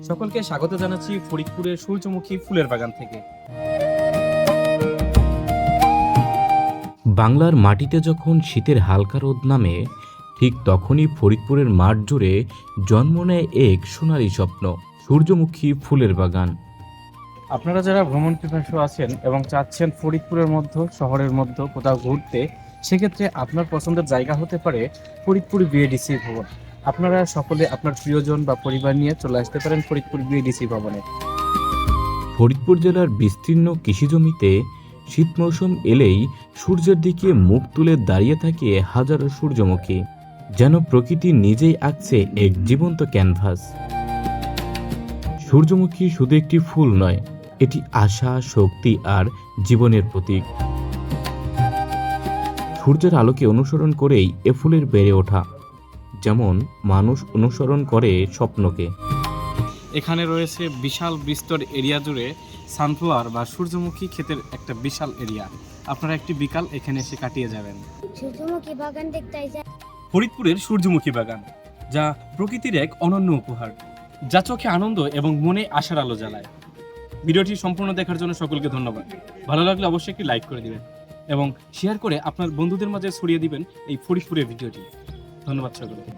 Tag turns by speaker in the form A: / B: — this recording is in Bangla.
A: সকলকে স্বাগত জানাচ্ছি ফরিদপুরের সূর্যমুখী ফুলের বাগান থেকে।
B: বাংলার মাটিতে যখন শীতের হালকা রোদ নামে, ঠিক তখনই ফরিদপুরের মাঠ জুড়ে জন্ম নেয় এক সোনালী স্বপ্ন, সূর্যমুখী ফুলের বাগান।
A: আপনারা যারা ভ্রমণ পিপাসু আছেন এবং চাচ্ছেন ফরিদপুরের মধ্যে শহরের মধ্যে কোথাও ঘুরতে, সেক্ষেত্রে আপনার পছন্দের জায়গা হতে পারে ফরিদপুর বিএডিসি ভবন। আপনারা সকলে আপনার প্রিয়জন বা পরিবার নিয়ে চলে আসতে পারেন ফরিদপুর বিএডিসি ভবনে।
B: ফরিদপুর জেলার বিস্তীর্ণ কৃষিজমিতে শীত মৌসুম এলেই সূর্যের দিকে মুখ তুলে দাঁড়িয়ে থাকে হাজারো সূর্যমুখী, যেন প্রকৃতি নিজেই আঁকছে এক জীবন্ত ক্যানভাস। সূর্যমুখী শুধু একটি ফুল নয়, এটি আশা, শক্তি আর জীবনের প্রতীক। সূর্যের আলোকে অনুসরণ করেই এ ফুলের বেড়ে ওঠা, যেমন মানুষ অনুসরণ করে স্বপ্নকে।
A: এখানে রয়েছে বিশাল বিস্তর এরিয়া জুড়ে সানফ্লাওয়ার বা সূর্যমুখী ক্ষেতের একটা বিশাল এরিয়া। আপনারা একটি বিকাল এখানে এসে কাটিয়ে যাবেন।
C: সূর্যমুখী বাগান দেখতে যায়
A: ফরিদপুরের সূর্যমুখী বাগান, যা প্রকৃতির এক অনন্য উপহার, যা চোখে আনন্দ এবং মনে আশার আলো জ্বালায়। ভিডিওটি সম্পূর্ণ দেখার জন্য সকলকে ধন্যবাদ। ভালো লাগলে অবশ্যই একটি লাইক করে দিবেন এবং শেয়ার করে আপনার বন্ধুদের মাঝে ছড়িয়ে দিবেন এই ফরিদপুরের ভিডিওটি। ধন্যবাদ সকলকে।